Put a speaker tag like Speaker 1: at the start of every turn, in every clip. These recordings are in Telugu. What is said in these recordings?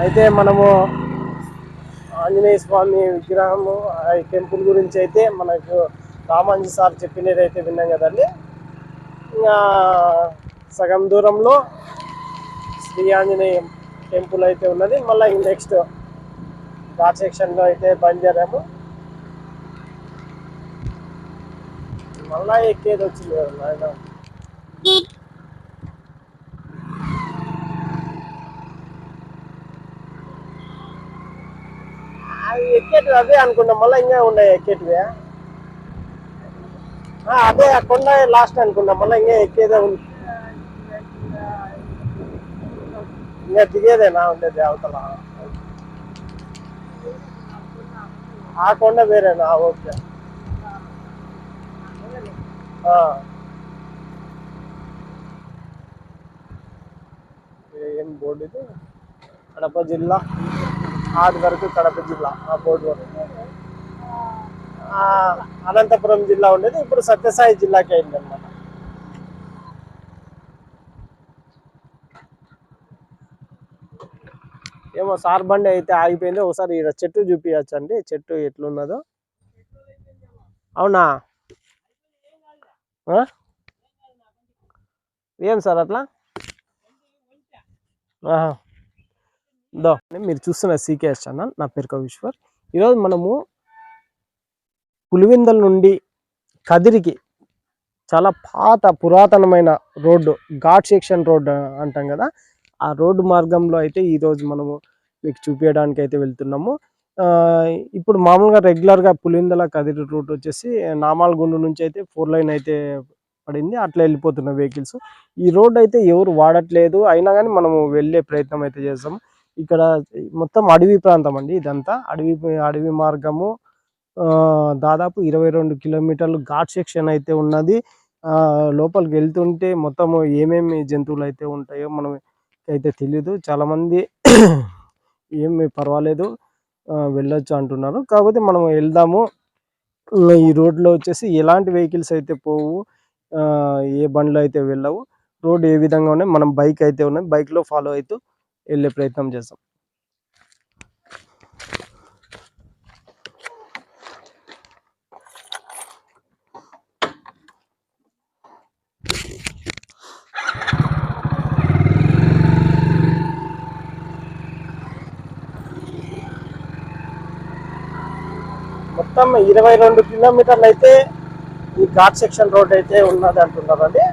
Speaker 1: అయితే మనము ఆంజనేయ స్వామి విగ్రహము ఈ టెంపుల్ గురించి అయితే మనకు రామాంజీ సార్ చెప్పినది అయితే విన్నాం కదండి. ఇంకా సగం దూరంలో శ్రీ ఆంజనేయ టెంపుల్ అయితే ఉన్నది. మళ్ళీ నెక్స్ట్ ఘాట్ సెక్షన్లో అయితే బయలుదేరాము. మళ్ళా ఎక్కేది వచ్చింది కదా ఆయన. అది ఎక్కేటివి అదే అనుకున్నాం, మళ్ళీ ఇంకా ఉన్నాయి ఎక్కేటివి. అదే కొండ లాస్ట్ అనుకున్నాం, మళ్ళీ ఇంకా ఎక్కేదే ఉంది. ఇంకా దిగేదేనా ఉండేది అవతల? ఆ కొండ వేరేనా? ఓకే. ఏం బోర్డు ఇది? కడప జిల్లా ఆది వరకు కడప జిల్లా ఆ బోర్డు వరకు. అనంతపురం జిల్లా ఉండేది, ఇప్పుడు సత్యసాయి జిల్లాకి అయింది అనమాట. ఏమో సార్ బండి అయితే ఆగిపోయింది. ఒకసారి ఇక్కడ చెట్టు చూపించండి, చెట్టు ఎట్లున్నదో. అవునా? ఏం సార్ అట్లా? మీరు చూస్తున్న సీకేఎస్ ఛానల్. నా పేరు కవిశ్వర్. ఈరోజు మనము పులివెందుల నుండి కదిరికి చాలా పురాతనమైన రోడ్డు, ఘాట్ సెక్షన్ రోడ్డు అంటాం కదా, ఆ రోడ్డు మార్గంలో అయితే ఈరోజు మనము మీకు చూపించడానికి అయితే వెళ్తున్నాము. ఇప్పుడు మామూలుగా రెగ్యులర్గా పులివెందుల కదిరి రూట్ వచ్చేసి నామాలగుండు నుంచి అయితే 4 లైన్ అయితే పడింది, అట్లా వెళ్ళిపోతున్న వెహికల్స్. ఈ రోడ్ అయితే ఎవరు వాడట్లేదు, అయినా కానీ మనము వెళ్ళే ప్రయత్నం అయితే చేస్తాం. ఇక్కడ మొత్తం అడవి ప్రాంతం అండి, ఇదంతా అడవి మార్గము. దాదాపు 22 కిలోమీటర్లు ఘాట్ సెక్షన్ అయితే ఉన్నది. లోపలికి వెళ్తుంటే మొత్తం ఏమేమి జంతువులు అయితే ఉంటాయో మనం అయితే తెలీదు. చాలామంది ఏమి పర్వాలేదు వెళ్ళొచ్చు అంటున్నారు, కాకపోతే మనం వెళ్దాము. ఈ రోడ్లో వచ్చేసి ఎలాంటి వెహికల్స్ అయితే పోవు, ఏ బండ్లు అయితే వెళ్ళవు. రోడ్ ఏ విధంగా ఉన్నాయి, మనం బైక్ అయితే ఉన్నాయి, బైక్లో ఫాలో అవుతూ వెళ్ళే ప్రయత్నం చేస్తాం. మొత్తం 22 కిలోమీటర్లు అయితే ఈ ఘాట్ సెక్షన్ రోడ్ అయితే ఉన్నది అంటున్నారండి.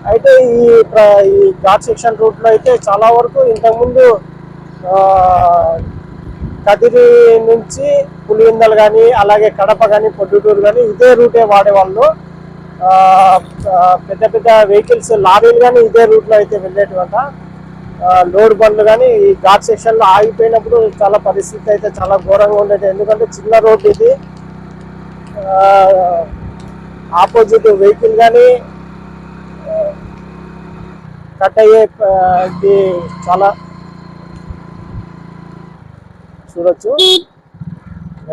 Speaker 1: అయితే ఈ ఘాట్ సెక్షన్ రూట్లో అయితే చాలా వరకు ఇంతకుముందు కదిరి నుంచి పులివెందులు కానీ, అలాగే కడప కానీ, పొద్దుటూరు కానీ ఇదే రూటే వాడేవాళ్ళు. పెద్ద పెద్ద వెహికల్స్, లారీలు కానీ ఇదే రూట్లో అయితే వెళ్ళేటివంట. లోడ్ బండ్లు కానీ ఈ ఘాట్ సెక్షన్లో ఆగిపోయినప్పుడు చాలా పరిస్థితి అయితే చాలా ఘోరంగా ఉండేది. ఎందుకంటే చిన్న రోడ్ ఇది, ఆపోజిట్ వెహికల్ కానీ కట్ అయ్యేది చాలా చూడొచ్చు.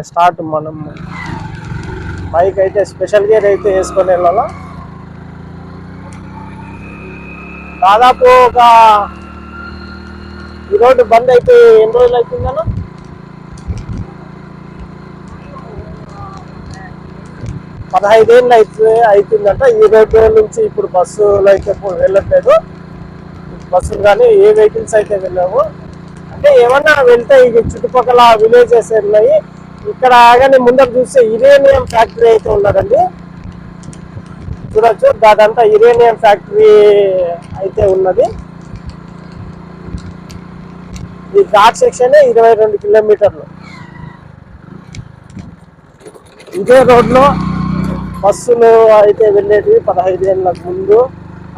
Speaker 1: స్టార్ట్ మనం బైక్ అయితే స్పెషల్ గేర్ అయితే వేసుకొని వెళ్ళాలా. దాదాపు ఒక ఈ రోడ్డు బంద్ అయితే ఎన్ని రోజులు అవుతుందన్నా? 15 ఏళ్ళు అవుతుందంట. ఈ రోడ్డు నుంచి ఇప్పుడు బస్సులు అయితే వెళ్ళట్లేదు, బస్సులు కానీ ఏ వెహికల్స్ అయితే వెళ్ళాము. అంటే ఏమన్నా వెళ్తే ఇక చుట్టుపక్కల విలేజెస్ ఉన్నాయి. ఇక్కడ ఆగానే ముందర చూస్తే యురేనియం ఫ్యాక్టరీ అయితే ఉన్నదండి, చూడొచ్చు. దాదంతా యురేనియం ఫ్యాక్టరీ అయితే ఉన్నది. ఈ ఘాట్ సెక్షన్ 22 కిలోమీటర్లు. ఇదే రోడ్లో బస్సులు అయితే వెళ్ళేటివి 15 ఏళ్ళ ముందు,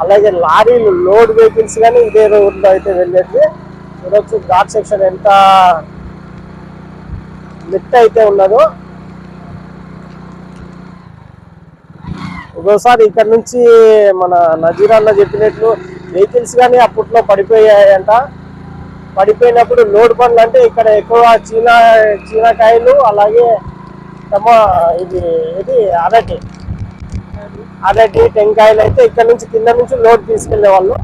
Speaker 1: అలాగే లారీలు, లోడ్ వెహికల్స్ కానీ ఇదే రోడ్లో అయితే వెళ్ళేటివి. చూడొచ్చు ఘాట్ సెక్షన్ ఎంత లిఫ్ట్ అయితే ఉన్నదో. ఒక్కోసారి ఇక్కడ నుంచి మన నజీరాల్లో చెప్పినట్లు వెహికల్స్ కానీ అప్పట్లో పడిపోయాయంట. పడిపోయినప్పుడు లోడ్ బండ్లు అంటే ఇక్కడ ఎక్కువ చీనకాయలు, అలాగే ఇది అరటి టెంకాయలు అయితే ఇక్కడ నుంచి కింద నుంచి లోడ్ తీసుకెళ్లే వాళ్ళు.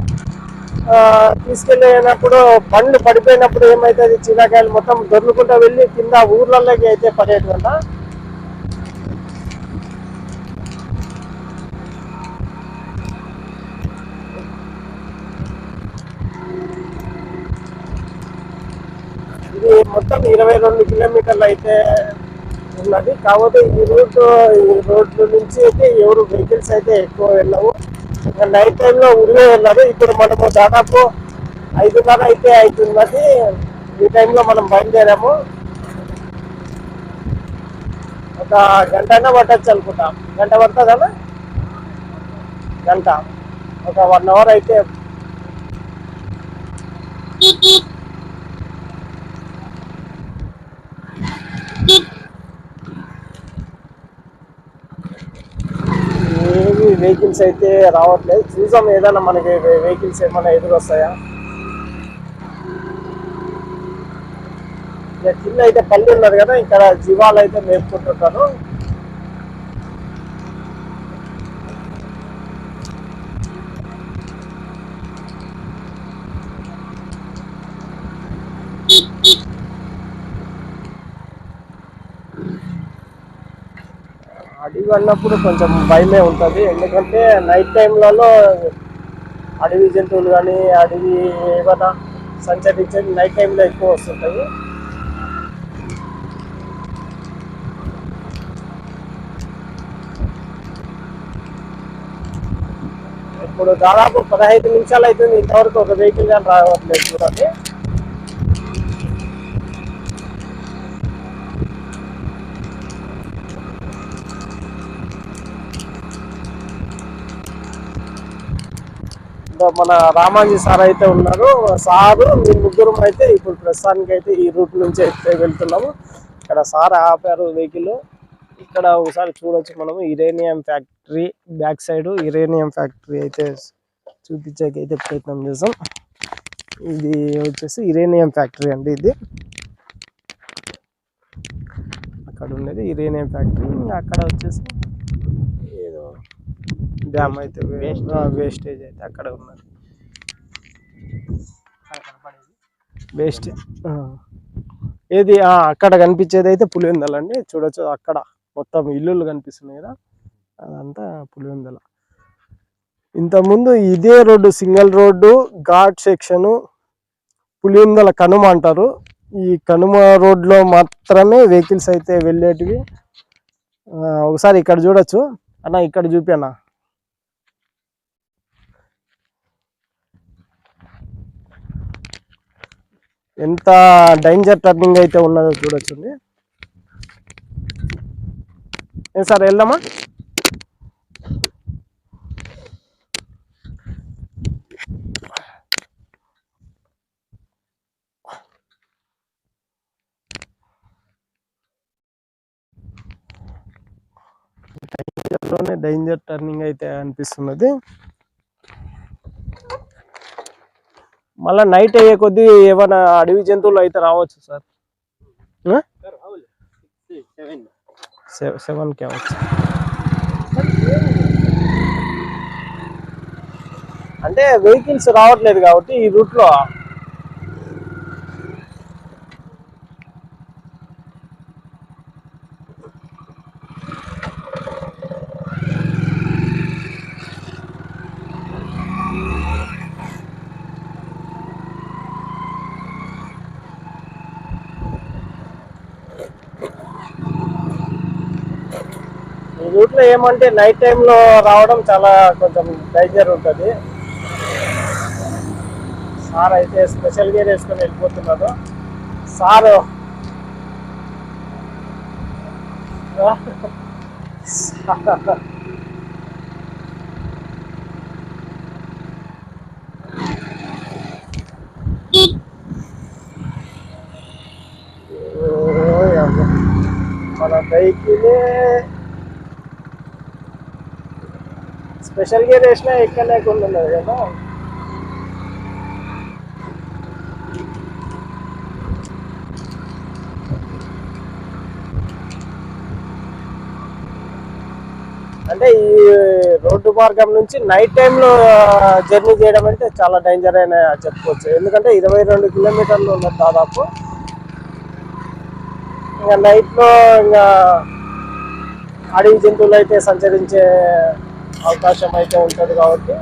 Speaker 1: తీసుకెళ్ళినప్పుడు బండ్లు పడిపోయినప్పుడు ఏమైతుంది, చిన్నకాయలు మొత్తం దొర్లుకుంటూ వెళ్ళి కింద ఊర్లలోకి అయితే పడేటంట. ఇది మొత్తం 22 కిలోమీటర్లు అయితే ఉన్నది. కాకపోతే ఈ రోడ్ల నుంచి అయితే ఎవరు వెహికల్స్ అయితే ఎక్కువ వెళ్ళవు. నైట్ టైంలో ఊళ్ళో వెళ్ళదు. ఇప్పుడు మనము దాదాపు 5:30 అయితే అవుతున్నది. ఈ టైంలో మనం బయలుదేరాము. ఒక గంట అయినా పట్టచ్చు అనుకుంటా. గంట పడుతుందన్నా, గంట, ఒక 1 అవర్ అయితే. ఏమి వెహికల్స్ అయితే రావట్లేదు. చూసాం ఏదైనా మనకి వెహికల్స్ ఏమైనా ఎదురొస్తాయా. కింద అయితే పల్లి ఉన్నది కదా, ఇక్కడ జీవాలు అయితే మేపుకుంటుంటారు. అడవి అన్నప్పుడు కొంచెం భయమే ఉంటుంది. ఎందుకంటే నైట్ టైంలలో అడవి జంతువులు కానీ అడవి ఏమైనా సంచరించేది నైట్ టైంలో ఎక్కువ వస్తుంటాయి. ఇప్పుడు దాదాపు 15 నిమిషాలు అవుతుంది, ఇంతవరకు ఒక వెహికల్ కానీ రావట్లేదు చూడండి. మన రామాజీ సార్ అయితే ఉన్నారు. సారు మీ ముగ్గురు అయితే ఇప్పుడు ప్రస్తుతానికి అయితే ఈ రూట్ నుంచి అయితే వెళ్తున్నాము. ఇక్కడ సార్ ఆపారు వెహికల్. ఇక్కడ ఒకసారి చూడొచ్చు మనము. Uranium factory back side uranium factory అయితే చూపించక అయితే ప్రయత్నం చేసాం. ఇది వచ్చేసి యురేనియం ఫ్యాక్టరీ అండి. ఇది అక్కడ ఉండేది యురేనియం ఫ్యాక్టరీ. అక్కడ వచ్చేసి ఏదో డ్యామ్ అయితే వేస్టేజ్ అయితే అక్కడ ఉన్నది. వేస్ట్ ఏది అక్కడ కనిపించేది అయితే పులివెందల అండి. చూడొచ్చు అక్కడ మొత్తం ఇల్లులు కనిపిస్తున్నాయి కదా, అదంతా పులివెందల. ఇంతకుముందు ఇదే road single road ghat section Pulivendula Kanuma అంటారు. ఈ కనుమ రోడ్లో మాత్రమే వెహికల్స్ అయితే వెళ్ళేటివి. ఒకసారి ఇక్కడ చూడొచ్చు అన్న, ఇక్కడ చూపానా ఎంత డేంజర్ టర్నింగ్ అయితే ఉన్నదో చూడొచ్చు. ఏం సార్ వెళ్దామా? డేంజర్ టర్నింగ్ అయితే అనిపిస్తున్నది. మళ్ళీ నైట్ అయ్యే కొద్దీ ఏమైనా అడవి జంతువులు అయితే రావచ్చు సార్. 7కి అవచ్చు అంటే వెహికల్స్ రావట్లేదు కాబట్టి ఈ రూట్లో. ఈ రూట్లో ఏమంటే నైట్ టైంలో రావడం చాలా కొంచెం డేంజర్ ఉంటుంది. సార్ అయితే స్పెషల్ గేర్ వేసుకొని వెళ్ళిపోతున్నారు. సారు మన బైక్నే స్పెషల్ గేర్ వేసినా ఎక్కలేకుండా ఉన్నది కదా. అంటే అంటే ఈ రోడ్డు మార్గం నుంచి నైట్ టైంలో జర్నీ చేయడం అంటే చాలా డేంజర్ అయినా చెప్పుకోవచ్చు. ఎందుకంటే 22 కిలోమీటర్లు ఉన్నది దాదాపు. ఇంకా నైట్లో ఇంకా అడవి జంతువులు అయితే సంచరించే అవకాశం అయితే ఉంటుంది కాబట్టి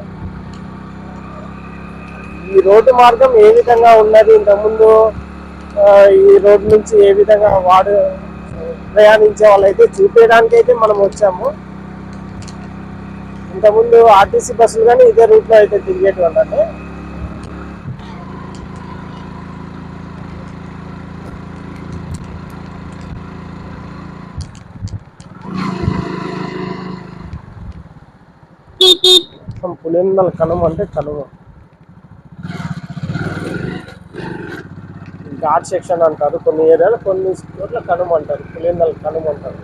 Speaker 1: ఈ రోడ్డు మార్గం ఏ విధంగా ఉన్నది, ఇంతకుముందు ఈ రోడ్డు నుంచి ఏ విధంగా ప్రయాణించే వాళ్ళైతే చూపించడానికి అయితే మనం వచ్చాము. ఇంతకుముందు ఆర్టీసీ బస్సులు కానీ ఇదే రూట్లో అయితే తిరిగేటువంటి. పులివెందుల కనుమ అంటే కనుమ ఘాట్ సెక్షన్ అంటారు కొన్ని ఏరియాలు, కొన్ని చోట్ల కనుమ అంటారు, పులివెందుల కనుమ అంటారు.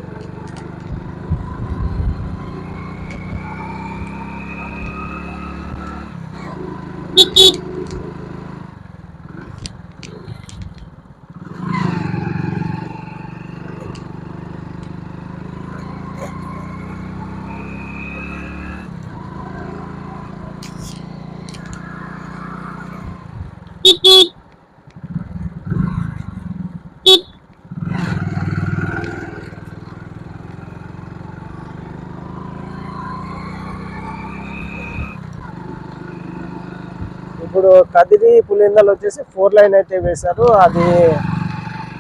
Speaker 1: ఇప్పుడు కదిరి పులివెందులు వచ్చేసి 4 లైన్ అయితే వేశారు. అది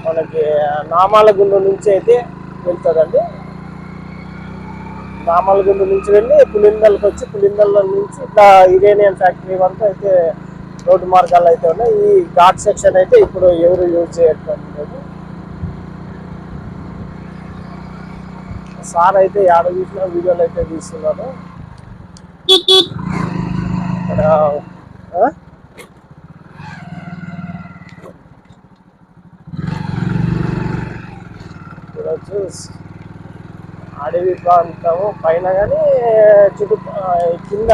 Speaker 1: మనకి నామాలగుండు నుంచి అయితే వెళ్తుందండి. నామాలగుండు నుంచి వెళ్ళి పులివెందులకు వచ్చి పులివెందుల నుంచి ఇట్లా యురేనియం ఫ్యాక్టరీ వరకు అయితే రోడ్డు మార్గాలు అయితే ఉన్నాయి. ఈ ఘాట్ సెక్షన్ అయితే ఇప్పుడు ఎవరు యూజ్ చేయట్లేదు. సార్ అయితే ఏడ చూసిన వీడియోలు అయితే తీస్తున్నారు. ఇక్కడ చూడవచ్చు అడవి ప్రాంతము పైన కానీ చుట్టూ కింద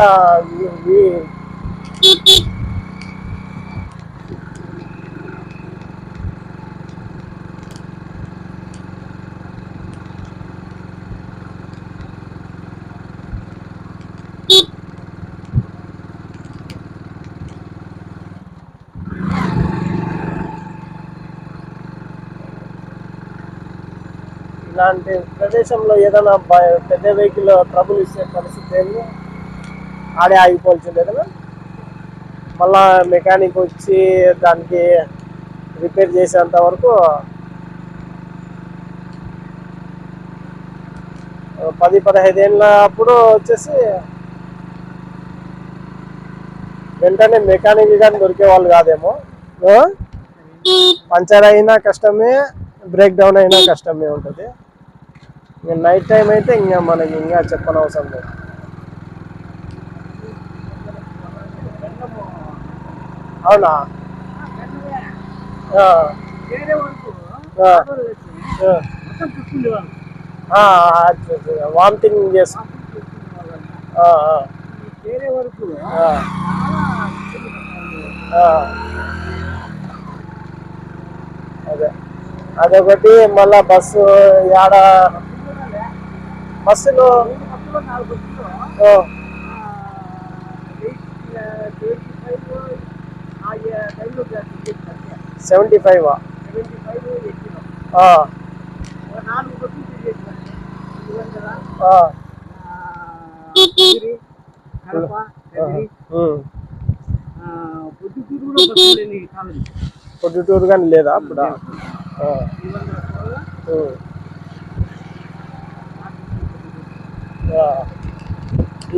Speaker 1: ఇలాంటి ప్రదేశంలో ఏదైనా పెద్ద వెహికల్ ట్రబుల్ ఇచ్చే పరిస్థితి ఏంది, ఆడే ఆగిపోవాల్సింది. ఏదైనా మళ్ళా మెకానిక్ వచ్చి దానికి రిపేర్ చేసేంత వరకు 10-15 ఏళ్ళ అప్పుడు వచ్చేసి వెంటనే మెకానిక్ కానీ దొరికే వాళ్ళు కాదేమో. పంచర్ అయినా కష్టమే, బ్రేక్ డౌన్ అయినా కష్టమే ఉంటుంది. ఇంకా నైట్ టైం అయితే ఇంకా మనకి ఇంకా చెప్పనవసరం లేదు. అవునా? వామిటింగ్ చేస్తా అదే అదొకటి. మళ్ళా బస్సు ఆడ బస్సులో 75 పొద్దుటూరు కానీ లేదా అప్పుడు?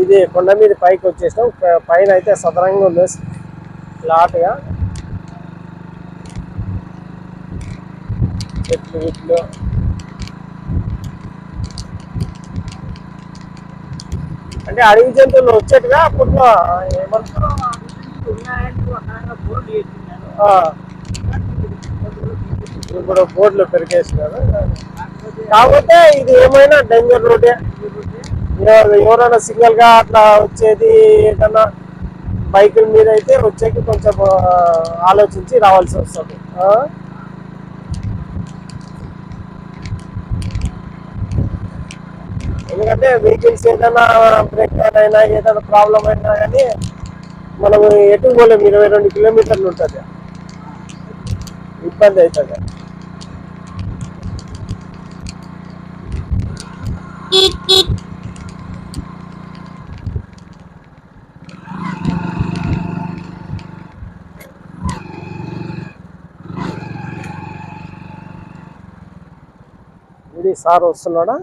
Speaker 1: ఇది కొండ మీద పైకి వచ్చేసాం. పైన అయితే సదరంగా ఉంది, ఫ్లాట్గా చెట్లు గిట్లు. అంటే అడవి జంతువులు వచ్చేట్టుగా అప్పట్లో ఏమంటారు, ఇప్పుడు బోర్డులు పెరిగేసినారు. కాకపోతే ఇది ఏమైనా డేంజర్ రోడ్డే. ఎవరైనా సింగిల్ గా అట్లా వచ్చేది ఏదన్నా బైకుల మీద అయితే వచ్చేకి కొంచెం ఆలోచించి రావాల్సి వస్తుంది. ఎందుకంటే వెహికల్స్ ఏదైనా బ్రేక్ అయినా ఏదైనా ప్రాబ్లం అయినా కానీ మనం ఎటు పోలేము, 22 కిలోమీటర్లు ఉంటుంది, ఇబ్బంది అవుతుంది. ఇది సార్ వస్తున్నాడా?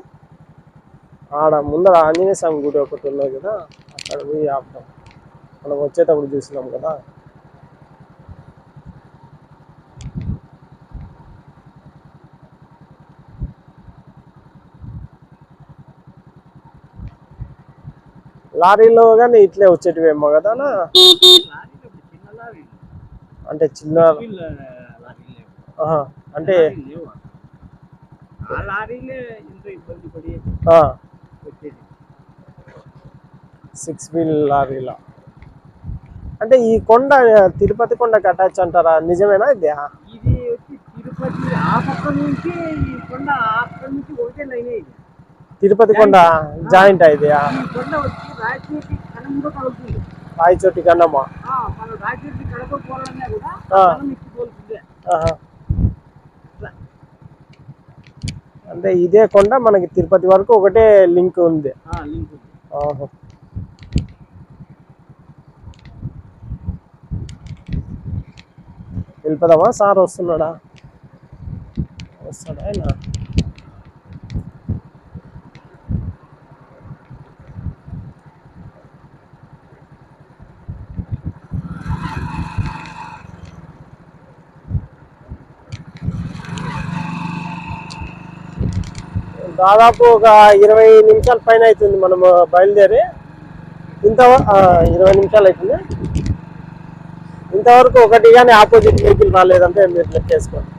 Speaker 1: ఆడ ముందర ఆంజనేయ స్వామి గుడి ఒకటి ఉన్నది కదా, అక్కడ పోయి ఆపుతాం. మనం వచ్చేటప్పుడు చూసినాం కదా. లారీలో కానీ ఇట్లే వచ్చేటివేమో కదా, అంటే చిన్న అంటే 6 వీల్ లారీలా. అంటే ఈ కొండ తిరుపతి కొండకి అటాచ్ అంటారా, నిజమేనా ఇది?
Speaker 2: ఇది వచ్చి తిరుపతి ఆ పక్క నుంచి ఈ కొండ అక్కడ నుంచి ఒకటే లైన్ ఇది.
Speaker 1: తిరుపతి కొండ జాయింట్ ఇది.
Speaker 2: ఈ కొండ వచ్చి రాయచోటి కనంలో కలుగుతుంది.
Speaker 1: రాయచోటి కన్నమ్మ
Speaker 2: మనం రాయచోటి కడప పోవాలన్నా కూడా పోల్సిందే.
Speaker 1: అంటే ఇదే కొండ మనకి తిరుపతి వరకు ఒకటే లింక్ ఉంది. వెళ్ళిపోదామా? సార్ వస్తున్నాడా? వస్తాడా ఆయన? దాదాపు ఒక 20 నిమిషాల పైన అవుతుంది మనము బయలుదేరి. 20 నిమిషాలు అవుతుంది. ఇంతవరకు ఒకటి కానీ ఆపోజిట్ వెహికల్ రాలేదంటే మీరు లెక్కేసుకోండి.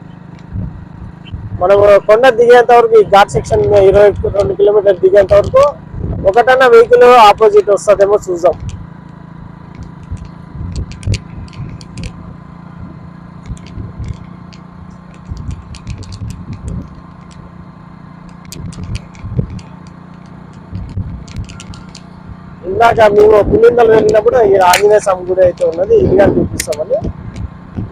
Speaker 1: మనం కొండ దిగేంత వరకు, ఈ ఘాట్ సెక్షన్ 22 కిలోమీటర్లు దిగేంత వరకు ఒకటన్నా వెహికల్ ఆపోజిట్ వస్తుందేమో చూద్దాం. ఇందాక మేము పులిందలు వెళ్ళినప్పుడు ఈ ఆంజనేయ స్వామి గుడి అయితే ఉన్నది, ఇది కానీ చూపిస్తామని.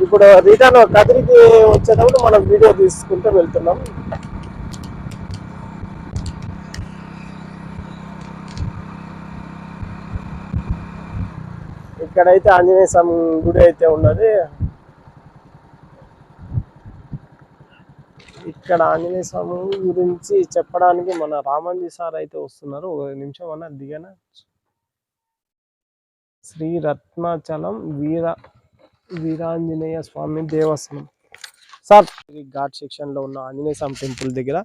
Speaker 1: ఇప్పుడు రిటర్న్ కదిరికి వచ్చేటప్పుడు మనం వీడియో తీసుకుంటూ వెళ్తున్నాం. ఇక్కడైతే ఆంజనేయ స్వామి గుడి అయితే ఉన్నది. ఇక్కడ ఆంజనేయ స్వామి గురించి చెప్పడానికి మన రామంజీ సార్ అయితే వస్తున్నారు. ఒక నిమిషం అన్న దిగనా. శ్రీ రత్నాచలం వీరాంజనేయ స్వామి దేవస్థానం. సార్, ఘాట్ సెక్షన్ లో ఉన్న ఆంజనేయ స్వామి టెంపుల్ దగ్గర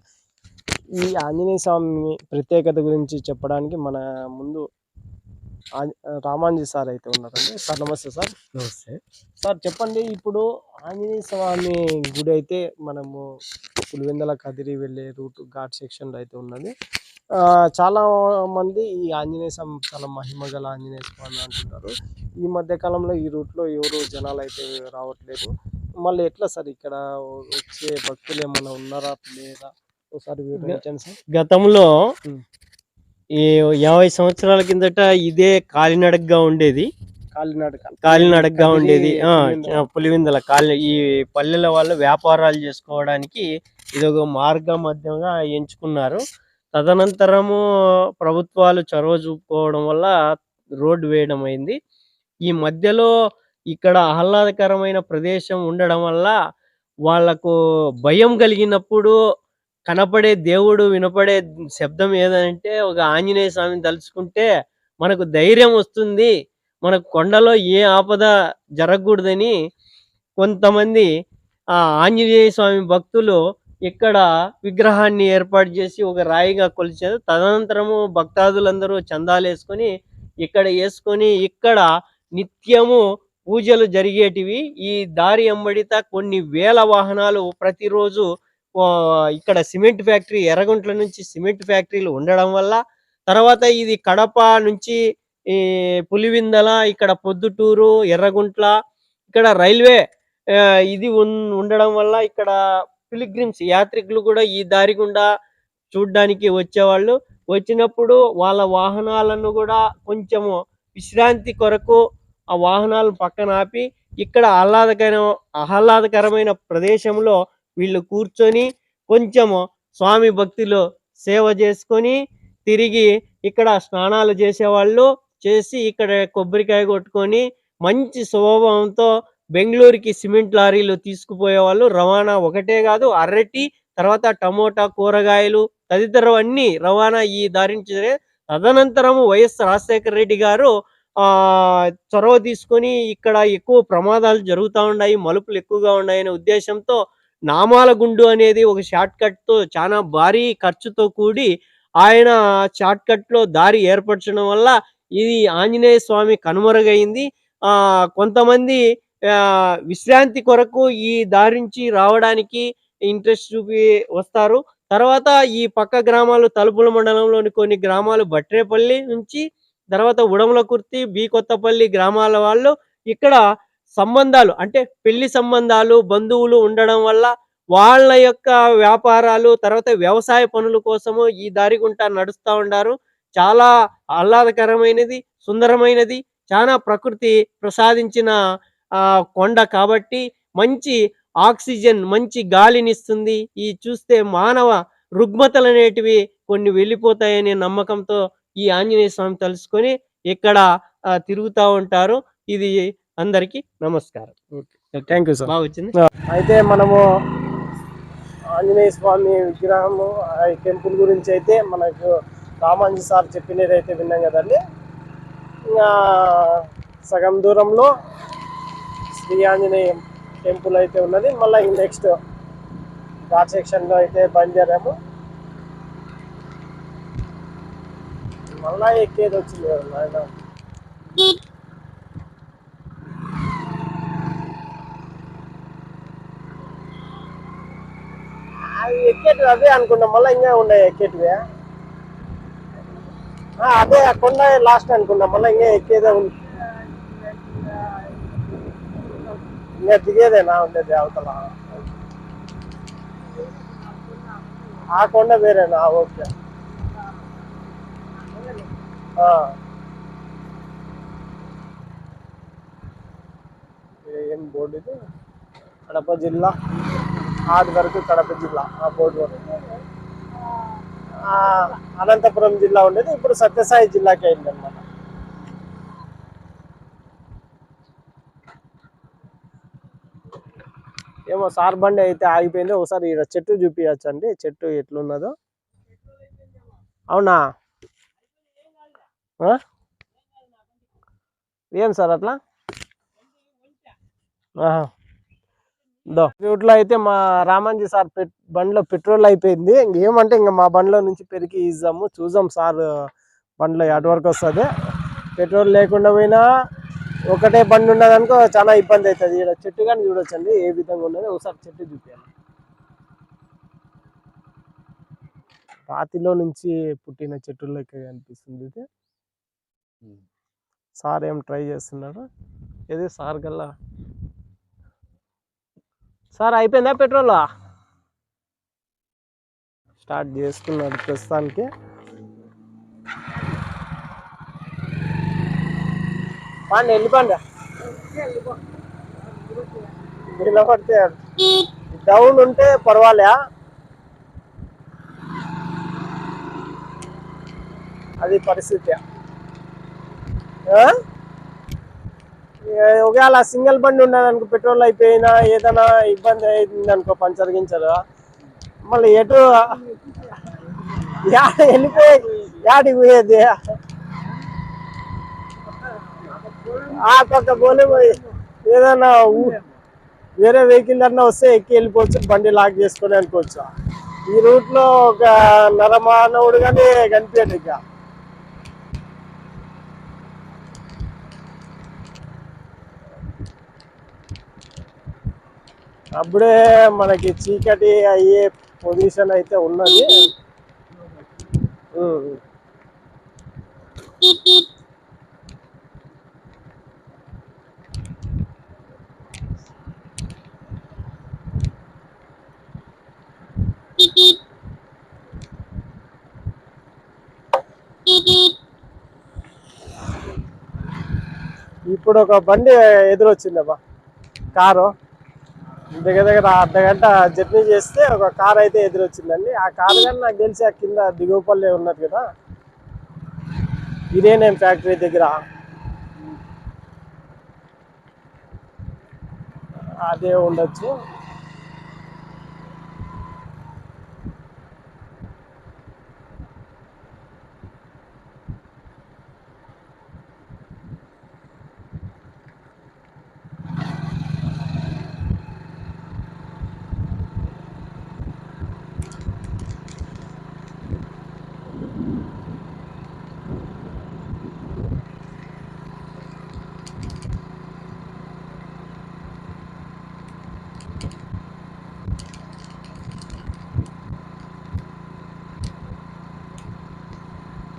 Speaker 1: ఈ ఆంజనేయ స్వామి ప్రత్యేకత గురించి చెప్పడానికి మన ముందు రామాంజీ సార్ అయితే ఉన్నారండి. సార్ నమస్తే. సార్
Speaker 2: నమస్తే
Speaker 1: సార్, చెప్పండి. ఇప్పుడు ఆంజనేయ స్వామి గుడి అయితే మనము పులివెందుల కదిరి వెళ్ళే రూట్ ఘాట్ సెక్షన్ లో అయితే ఉన్నది. చాలా మంది ఈ ఆంజనేయ స్వామి చాలా మహిమ గల ఆంజనేయ స్వామి అంటుంటారు. ఈ మధ్య కాలంలో ఈ రూట్ లో ఎవరు జనాలు అయితే రావట్లేదు. మళ్ళీ ఎట్లా సార్ ఇక్కడ వచ్చే భక్తులు ఏమైనా ఉన్నారా లేదా? ఒకసారి వివరించండి సార్.
Speaker 2: గతంలో ఈ 50 సంవత్సరాల కిందట ఇదే కాలినడకగా ఉండేది. కాలినడకగా ఉండేది. పులివెందుల ఈ పల్లెల వాళ్ళు వ్యాపారాలు చేసుకోవడానికి ఇదొక మార్గ మధ్యంగా ఎంచుకున్నారు. తదనంతరము ప్రభుత్వాలు చొరవ చూపుకోవడం వల్ల రోడ్డు వేయడం అయింది. ఈ మధ్యలో ఇక్కడ ఆహ్లాదకరమైన ప్రదేశం ఉండడం వల్ల వాళ్లకు భయం కలిగినప్పుడు కనపడే దేవుడు, వినపడే శబ్దం ఏదంటే ఒక ఆంజనేయ స్వామిని తలుచుకుంటే మనకు ధైర్యం వస్తుంది, మనకు కొండలో ఏ ఆపద జరగకూడదని కొంతమంది ఆ ఆంజనేయ స్వామి భక్తులు ఇక్కడ విగ్రహాన్ని ఏర్పాటు చేసి ఒక రాయిగా కొలిచారు. తదనంతరము భక్తాదులందరూ చందాలు వేసుకొని ఇక్కడ వేసుకొని ఇక్కడ నిత్యము పూజలు జరిగేటివి. ఈ దారి ఎంబడిత కొన్ని వేల వాహనాలు ప్రతిరోజు ఇక్కడ సిమెంట్ ఫ్యాక్టరీ, ఎర్రగుంట్ల నుంచి సిమెంట్ ఫ్యాక్టరీలు ఉండడం వల్ల, తర్వాత ఇది కడప నుంచి ఈ పులివిందల, ఇక్కడ పొద్దుటూరు, ఎర్రగుంట్ల, ఇక్కడ రైల్వే ఇది ఉండడం వల్ల ఇక్కడ పిలిగ్రిమ్స్ యాత్రికులు కూడా ఈ దారి గుండా చూడ్డానికి వచ్చేవాళ్ళు. వచ్చినప్పుడు వాళ్ళ వాహనాలను కూడా కొంచెము విశ్రాంతి కొరకు ఆ వాహనాలను పక్కన ఆపి ఇక్కడ ఆహ్లాదకరమైన ప్రదేశంలో వీళ్ళు కూర్చొని కొంచెము స్వామి భక్తిలో సేవ చేసుకొని తిరిగి ఇక్కడ స్నానాలు చేసేవాళ్ళు చేసి ఇక్కడ కొబ్బరికాయ కొట్టుకొని మంచి స్వభావంతో బెంగళూరుకి సిమెంట్ లారీలు తీసుకుపోయేవాళ్ళు. రవాణా ఒకటే కాదు, అరటి, తర్వాత టమోటా, కూరగాయలు తదితరవన్నీ రవాణా ఈ దారి నుంచి తదనంతరము వైఎస్ రాజశేఖర రెడ్డి గారు చొరవ తీసుకొని ఇక్కడ ఎక్కువ ప్రమాదాలు జరుగుతూ ఉన్నాయి, మలుపులు ఎక్కువగా ఉన్నాయనే ఉద్దేశంతో నామాల గుండు అనేది ఒక షార్ట్ కట్తో చాలా భారీ ఖర్చుతో కూడి ఆయన షార్ట్ కట్లో దారి ఏర్పరచడం వల్ల ఇది ఆంజనేయ స్వామి కనుమరుగైంది. కొంతమంది విశ్రాంతి కొరకు ఈ దారి నుంచి రావడానికి ఇంట్రెస్ట్ చూపి వస్తారు. తర్వాత ఈ పక్క గ్రామాలు తలుపుల మండలంలోని కొన్ని గ్రామాలు బట్రేపల్లి నుంచి, తర్వాత ఉడమలకుర్తి, బి కొత్తపల్లి గ్రామాల వాళ్ళు ఇక్కడ సంబంధాలు అంటే పెళ్లి సంబంధాలు, బంధువులు ఉండడం వల్ల వాళ్ళ యొక్క వ్యాపారాలు, తర్వాత వ్యవసాయ పనుల కోసము ఈ దారి గుంట నడుస్తా ఉండారు. చాలా ఆహ్లాదకరమైనది, సుందరమైనది, చాలా ప్రకృతి ప్రసాదించిన కొండ కాబట్టి మంచి ఆక్సిజన్, మంచి గాలినిస్తుంది. ఈ చూస్తే మానవ రుగ్మతలనేటివి కొన్ని వెళ్ళిపోతాయనే నమ్మకంతో ఈ ఆంజనేయ స్వామి తలుసుకొని ఇక్కడ తిరుగుతూ ఉంటారు. ఇది అందరికీ నమస్కారం.
Speaker 1: Thank you sir.
Speaker 2: బాగా వచ్చింది.
Speaker 1: అయితే మనము ఆంజనేయ స్వామి విగ్రహము ఈ టెంపుల్ గురించి అయితే మనకు రామాంజీ సార్ చెప్పినది అయితే విన్నాం కదండి. ఇంకా సగం దూరంలో శ్రీ ఆంజనేయ టెంపుల్ అయితే ఉన్నది. మళ్ళీ నెక్స్ట్ ఘాట్ సెక్షన్లో అయితే బయలుదేరాము. మళ్ళా ఎక్కేది వచ్చింది కదా నాయన. అవి ఎక్కేటివి అదే అనుకున్నాం, మళ్ళీ ఇంకా ఉన్నాయి ఎక్కేటివి. అదే కొండ లాస్ట్ అనుకున్నాం, మళ్ళీ ఇంకా ఎక్కేదే ఉంది. ఇంకా దిగేదేనా ఉండేది అవతల? ఆ కొండ వేరేనా? ఓకే. ఏం బోర్డు ఇది? కడప జిల్లా, ఆది వరకు కడప జిల్లా ఆ బోర్డు వరకు. అనంతపురం జిల్లా ఉండేది, ఇప్పుడు సత్యసాయి జిల్లాకి అయింది అనమాట. ఏమో సార్ బండి అయితే ఆగిపోయింది. ఒకసారి ఇక్కడ చెట్టు చూపించండి, చెట్టు ఎట్లున్నదో. అవునా? ఏం సార్ అట్లా? రూట్లో అయితే మా రామాంజీ సార్ బండిలో పెట్రోల్ అయిపోయింది. ఇంకేమంటే ఇంకా మా బండిలో నుంచి పెరిగి ఇద్దాము, చూద్దాం సార్ బండిలో ఎటు వరకు వస్తుంది. పెట్రోల్ లేకుండా పోయినా ఒకటే బండి ఉన్నదనుకో చాలా ఇబ్బంది అవుతుంది. ఇక్కడ చెట్టు కానీ చూడొచ్చండి ఏ విధంగా ఉన్నది. ఒకసారి చెట్టు చూపించాలి. రాతిలో నుంచి పుట్టిన చెట్టు లెక్క అనిపిస్తుంది ఇది. సార్ ఏం ట్రై చేస్తున్నారు? ఏది సార్ గల్లా? సార్ అయిపోయిందా పెట్రోల్? స్టార్ట్ చేసుకున్నాడు ప్రస్తుతానికి. పండి వెళ్ళిపోండి, నిలబడితే డౌన్ ఉంటే పర్వాలే, అది పరిస్థితి. ఒకవేళ సింగిల్ బండి ఉన్నదనుకో, పెట్రోల్ అయిపోయినా ఏదైనా ఇబ్బంది అయింది అనుకో, పంచర్ గించరు, మళ్ళీ ఎటు వెళ్ళిపోయి యాడికి పోయేది? ఆ పక్క పోలే పోయి ఏదైనా వేరే వెహికల్ అన్నా వస్తే ఎక్కి వెళ్ళిపోవచ్చు, బండి లాక్ చేసుకొని అనుకోవచ్చు. ఈ రూట్లో ఒక నరమానవుడు కానీ కనిపించడు. ఇక అప్పుడే మనకి చీకటి అయ్యే పొజిషన్ అయితే ఉన్నది. ఇప్పుడు ఒక బండి ఎదురొచ్చిందబ్బా, కారు. దగ్గర దగ్గర అర్ధగంట జర్నీ చేస్తే ఒక కార్ అయితే ఎదురొచ్చిందండి. ఆ కారు కానీ నాకు తెలిసి ఆ కింద దిగువపల్లి ఉన్నది కదా, ఇదేనేం ఫ్యాక్టరీ దగ్గర అదే ఉండొచ్చు.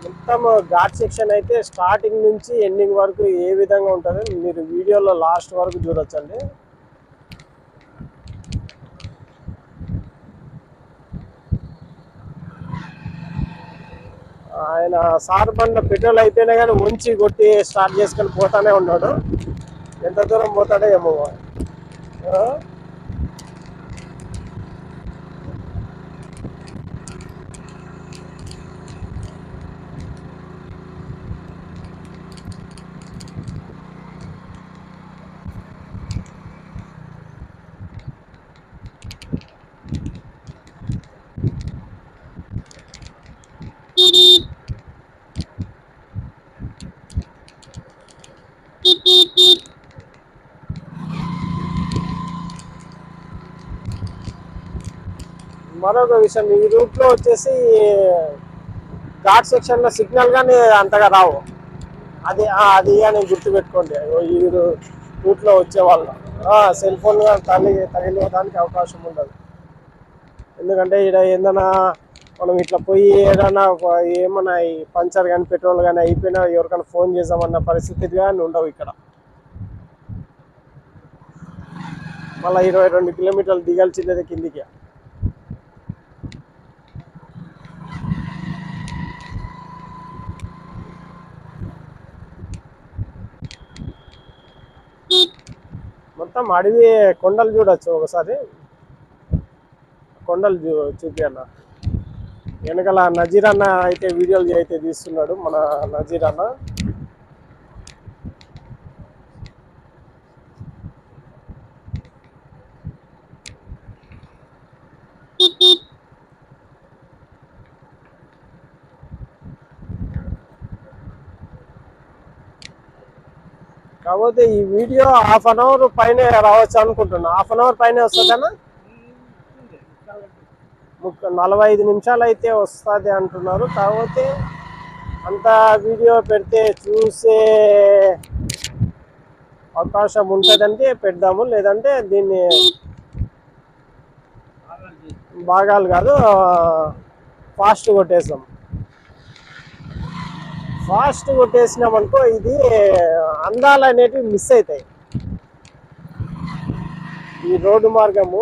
Speaker 1: మొత్తం ఘాట్ సెక్షన్ అయితే స్టార్టింగ్ నుంచి ఎండింగ్ వరకు ఏ విధంగా ఉంటుంది మీరు వీడియోలో లాస్ట్ వరకు చూడొచ్చండి. ఆయన సార్ బండ్ల పెట్రోల్ అయిపోయినా కానీ ఉంచి కొట్టి స్టార్ట్ చేసుకొని పోతానే ఉన్నాడు. ఎంత దూరం పోతాడో ఏమో. ఆ? మరొక విషయం, ఈ రూట్ లో వచ్చేసి ఘాట్ సెక్షన్ లో సిగ్నల్ కానీ అంతగా రావు. అది అని గుర్తుపెట్టుకోండి ఈ రూట్ లో వచ్చే వాళ్ళు. సెల్ ఫోన్ తగిలించడానికి అవకాశం ఉండదు. ఎందుకంటే ఇక్కడ ఏదైనా మనం ఇట్లా పోయి ఏదైనా ఏమన్నా ఈ పంచర్ కానీ పెట్రోల్ కానీ అయిపోయినా ఎవరికైనా ఫోన్ చేసామన్న పరిస్థితి కానీ ఉండవు ఇక్కడ. మళ్ళీ 22 కిలోమీటర్లు దిగాల్సిందే కిందికి. మొత్తం అడవి, కొండలు చూడొచ్చు. ఒకసారి కొండలు చూపి అన్న. వెనకాల నజీర్ అన్న అయితే వీడియోలు అయితే తీస్తున్నాడు, మన నజీర్ అన్న. కాకపోతే ఈ వీడియో 1/2 అవర్ పైన రావచ్చు అనుకుంటున్నా. 1/2 అవర్ పైన వస్తుందన్నా, 45 నిమిషాలు అయితే వస్తుంది అంటున్నారు. కాకపోతే అంత వీడియో పెడితే చూసే అవకాశం ఉంటుందంటే పెడదాము, లేదంటే దీన్ని భాగాలు కాదు ఫాస్ట్ కొట్టేసాం. ఫాస్ట్ కొట్టేసినాం అనుకో ఇది అందాలు అనేటివి మిస్ అవుతాయి. ఈ రోడ్డు మార్గము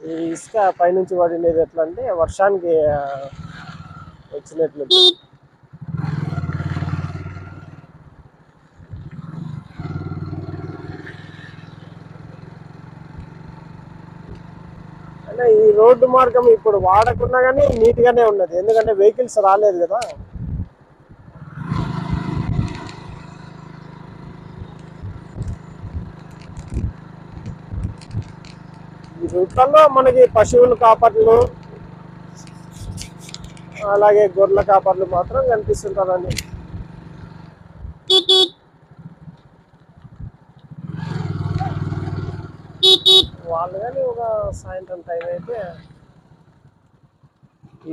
Speaker 1: ఈ ఇసుక పైనుంచి పడినది ఎట్లా అంటే వర్షానికి వచ్చినట్లు. అంటే ఈ రోడ్డు మార్గం ఇప్పుడు వాడకున్నా కానీ నీట్ గానే ఉన్నది, ఎందుకంటే వెహికల్స్ రాలేదు కదా. ఈ రూట్లలో మనకి పశువుల కాపర్లు అలాగే గొర్రెల కాపర్లు మాత్రం కనిపిస్తుంటారండి. వాళ్ళు కానీ ఒక సాయంత్రం టైం అయితే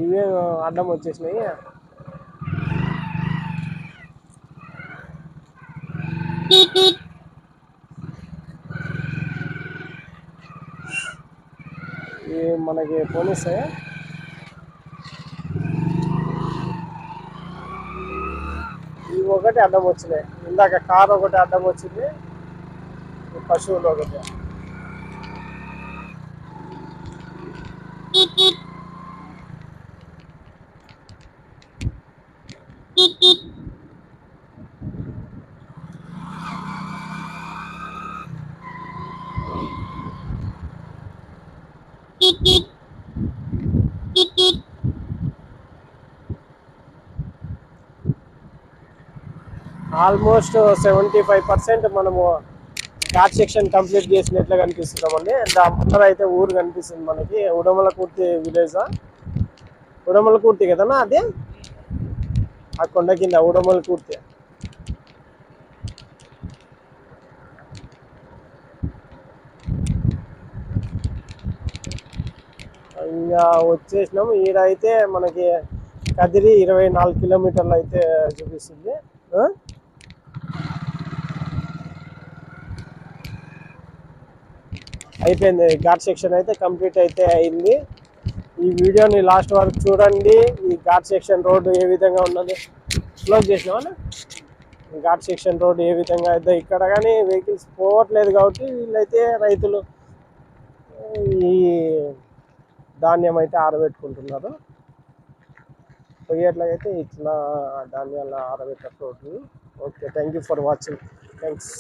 Speaker 1: ఇవే అడ్డం వచ్చేసినాయి. ఇవి మనకి పోలీసాయి. ఇవి ఒకటి అడ్డం వచ్చినాయి, ఇందాక కారు ఒకటి అడ్డం వచ్చింది, పశువులు ఒకటి. ఆల్మోస్ట్ 75% మనము ఘాట్ సెక్షన్ కంప్లీట్ చేసినట్లే కనిపిస్తున్నామండి. ముందర అయితే ఊరు కనిపిస్తుంది మనకి. ఉడమలకుర్తి విలేజా, ఉడమలకుర్తి కదన్నా అది, ఆ కొండ కింద ఉడమలకుర్తి. ఇంకా వచ్చేసినాము. ఈడైతే మనకి కదిరి 24 కిలోమీటర్లు అయితే చూపిస్తుంది. అయిపోయింది, ఘాట్ సెక్షన్ అయితే కంప్లీట్ అయితే అయింది. ఈ వీడియోని లాస్ట్ వరకు చూడండి. ఈ ఘాట్ సెక్షన్ రోడ్డు ఏ విధంగా ఉన్నది క్లోజ్ చేసినామా, ఘాట్ సెక్షన్ రోడ్డు ఏ విధంగా అయితే ఇక్కడ కానీ వెహికల్స్ పోవట్లేదు కాబట్టి వీళ్ళైతే రైతులు ఈ ధాన్యం అయితే ఆరబెట్టుకుంటున్నారు. పోయేట్లయితే ఇట్లా ధాన్యాలు ఆరబెట్టారు రోడ్లు. Okay, thank you for watching. Thanks.